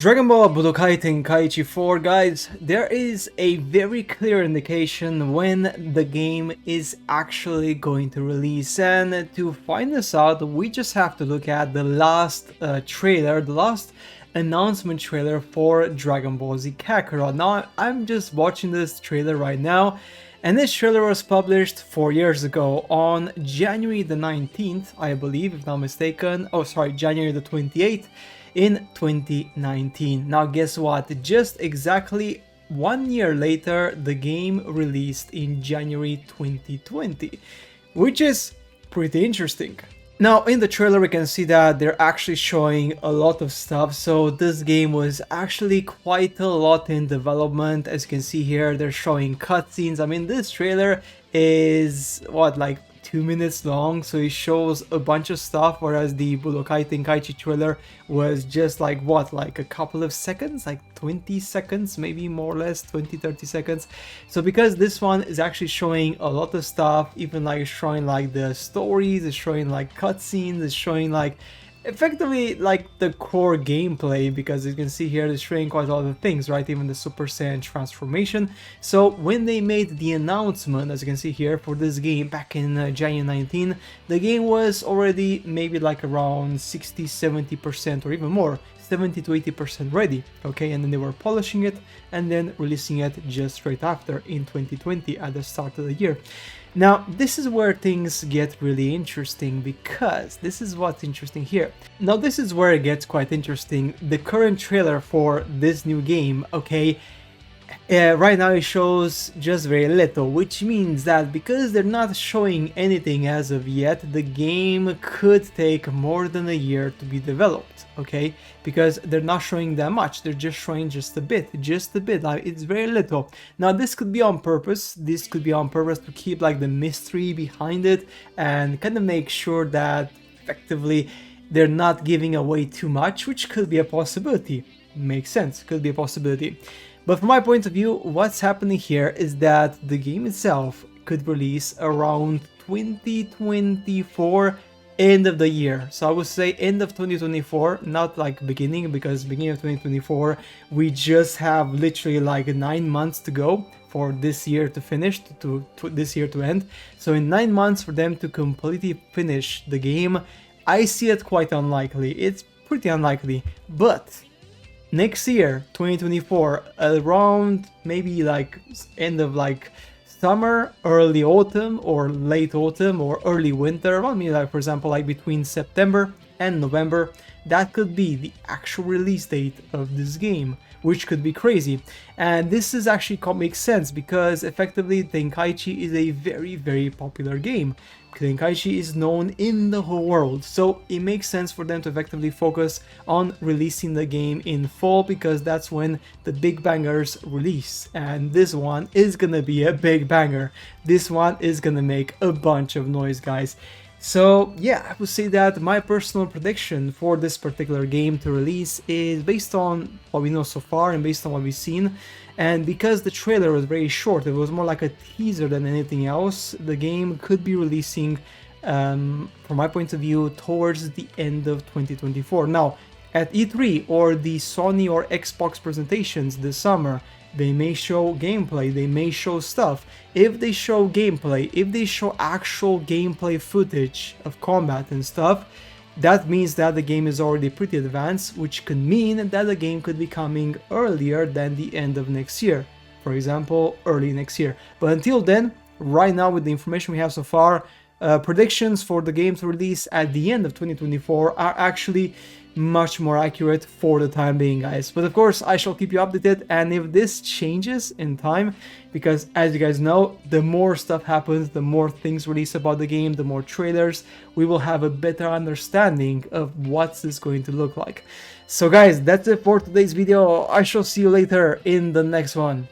Dragon Ball Budokai Tenkaichi 4, guys, there is a very clear indication when the game is actually going to release, and to find this out we just have to look at the last trailer, the last announcement trailer for Dragon Ball Z Kakarot. Now I'm just watching this trailer right now, and this trailer was published 4 years ago on January the 19th, I believe, if not mistaken. Oh, sorry, January the 28th. In 2019. Now guess what? Just exactly 1 year later, the game released in January 2020, which is pretty interesting. Now in the trailer we can see that they're actually showing a lot of stuff, so this game was actually quite a lot in development. As you can see here, they're showing cutscenes. I mean, this trailer is what, like 2 minutes long, so it shows a bunch of stuff, whereas the Budokai Tenkaichi trailer was just like what, like a couple of seconds, like 20 seconds, maybe more or less 20-30 seconds. So because this one is actually showing a lot of stuff, even like showing like the stories, it's showing like cutscenes, it's showing like effectively like the core gameplay, because you can see here they're showing quite a lot of things, right? Even the Super Saiyan transformation. So when they made the announcement, as you can see here, for this game back in January 19, the game was already maybe like around 60-70% or even more, 70 to 80% ready, okay? And then they were polishing it and then releasing it just straight after in 2020 at the start of the year. Now, this is where things get really interesting, because this is what's interesting here. Now, this is where it gets quite interesting. The current trailer for this new game, okay, right now it shows just very little, which means that because they're not showing anything as of yet, the game could take more than a year to be developed, okay? Because they're not showing that much, they're just showing just a bit, like it's very little. Now this could be on purpose, to keep like the mystery behind it and kind of make sure that effectively they're not giving away too much, which could be a possibility. Makes sense, could be a possibility. But from my point of view, what's happening here is that the game itself could release around 2024, end of the year. So I would say end of 2024, not like beginning, because beginning of 2024, we just have literally like 9 months to go for this year to finish, to this year to end. So in 9 months for them to completely finish the game, I see it quite unlikely. It's pretty unlikely, but next year, 2024, around maybe like end of like summer, early autumn, or late autumn, or early winter, around maybe like, for example, like between September and November, that could be the actual release date of this game, which could be crazy. And this is actually makes sense, because effectively Tenkaichi is a very popular game. Tenkaichi is known in the whole world, so it makes sense for them to effectively focus on releasing the game in fall, because that's when the big bangers release, and this one is gonna be a big banger. This one is gonna make a bunch of noise, guys. So yeah, I would say that my personal prediction for this particular game to release is based on what we know so far and based on what we've seen. And because the trailer was very short, it was more like a teaser than anything else, the game could be releasing, from my point of view, towards the end of 2024. Now, at E3 or the Sony or Xbox presentations this summer, they may show gameplay, they may show stuff. If they show gameplay, if they show actual gameplay footage of combat and stuff, that means that the game is already pretty advanced, which could mean that the game could be coming earlier than the end of next year. For example, early next year. But until then, right now with the information we have so far, predictions for the game to release at the end of 2024 are actually much more accurate for the time being, guys. But of course, I shall keep you updated, and if this changes in time, because as you guys know, the more stuff happens, the more things release about the game, the more trailers, we will have a better understanding of what's this going to look like. So guys, that's it for today's video. I shall see you later in the next one.